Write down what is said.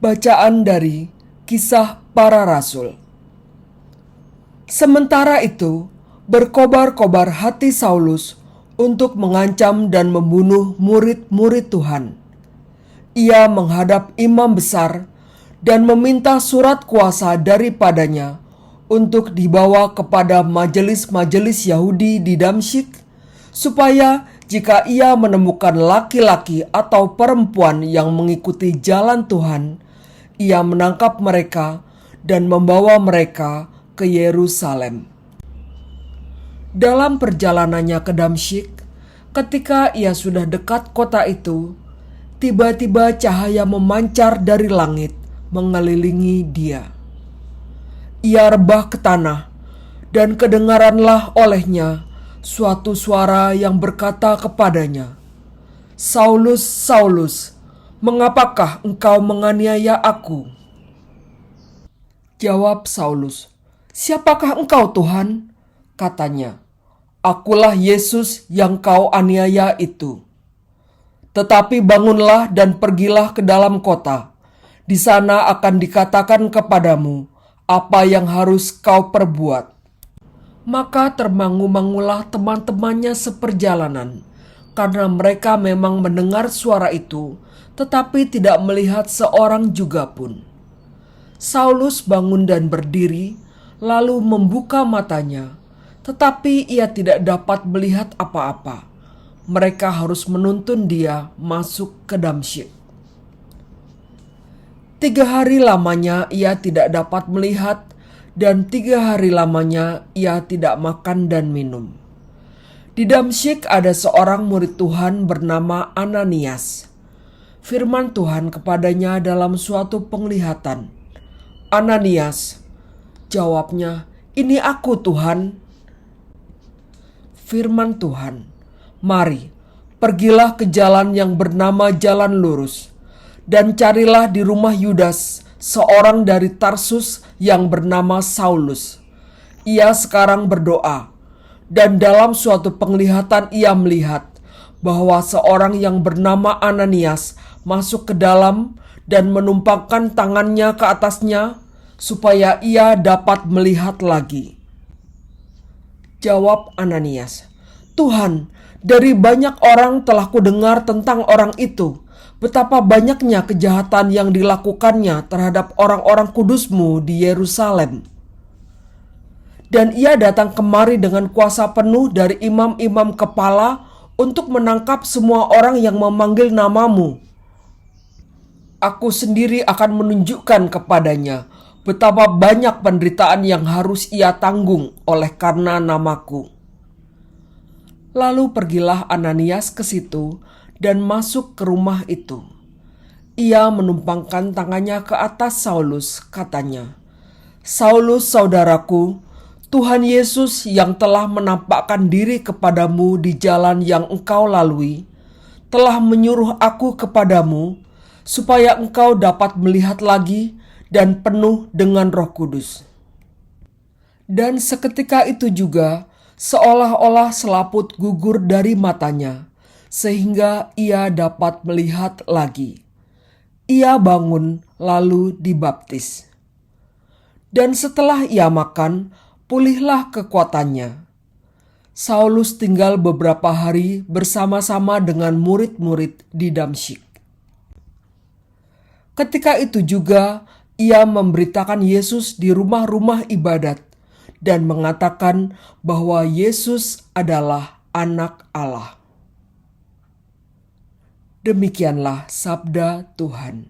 Bacaan dari Kisah Para Rasul. Sementara itu, berkobar-kobar hati Saulus untuk mengancam dan membunuh murid-murid Tuhan. Ia menghadap imam besar dan meminta surat kuasa daripadanya untuk dibawa kepada majelis-majelis Yahudi di Damsyik, supaya jika ia menemukan laki-laki atau perempuan yang mengikuti jalan Tuhan, ia menangkap mereka dan membawa mereka ke Yerusalem. Dalam perjalanannya ke Damsyik, ketika ia sudah dekat kota itu, tiba-tiba cahaya memancar dari langit mengelilingi dia. Ia rebah ke tanah, dan kedengaranlah olehnya suatu suara yang berkata kepadanya, "Saulus, Saulus, mengapakah engkau menganiaya aku?" Jawab Saulus, "Siapakah engkau, Tuhan?" Katanya, "Akulah Yesus yang kau aniaya itu. Tetapi bangunlah dan pergilah ke dalam kota. Di sana akan dikatakan kepadamu apa yang harus kau perbuat." Maka termangu-mangulah teman-temannya seperjalanan, karena mereka memang mendengar suara itu, tetapi tidak melihat seorang juga pun. Saulus bangun dan berdiri, lalu membuka matanya, tetapi ia tidak dapat melihat apa-apa. Mereka harus menuntun dia masuk ke Damsyik. 3 hari lamanya ia tidak dapat melihat, dan 3 hari lamanya ia tidak makan dan minum. Di Damsyik ada seorang murid Tuhan bernama Ananias. Firman Tuhan kepadanya dalam suatu penglihatan, "Ananias." Jawabnya, "Ini aku, Tuhan." Firman Tuhan, "Mari, pergilah ke jalan yang bernama Jalan Lurus, dan carilah di rumah Yudas, seorang dari Tarsus yang bernama Saulus. Ia sekarang berdoa, dan dalam suatu penglihatan ia melihat bahwa seorang yang bernama Ananias masuk ke dalam dan menumpangkan tangannya ke atasnya, supaya ia dapat melihat lagi." Jawab Ananias, "Tuhan, dari banyak orang telah kudengar tentang orang itu, betapa banyaknya kejahatan yang dilakukannya terhadap orang-orang kudus-Mu di Yerusalem. Dan ia datang kemari dengan kuasa penuh dari imam-imam kepala untuk menangkap semua orang yang memanggil nama-Mu. Aku sendiri akan menunjukkan kepadanya betapa banyak penderitaan yang harus ia tanggung oleh karena namaku." Lalu pergilah Ananias ke situ dan masuk ke rumah itu. Ia menumpangkan tangannya ke atas Saulus, katanya, "Saulus, saudaraku, Tuhan Yesus yang telah menampakkan diri kepadamu di jalan yang engkau lalui, telah menyuruh aku kepadamu, supaya engkau dapat melihat lagi dan penuh dengan Roh Kudus." Dan seketika itu juga, seolah-olah selaput gugur dari matanya, sehingga ia dapat melihat lagi. Ia bangun lalu dibaptis. Dan setelah ia makan, pulihlah kekuatannya. Saulus tinggal beberapa hari bersama-sama dengan murid-murid di Damsyik. Ketika itu juga, ia memberitakan Yesus di rumah-rumah ibadat dan mengatakan bahwa Yesus adalah Anak Allah. Demikianlah sabda Tuhan.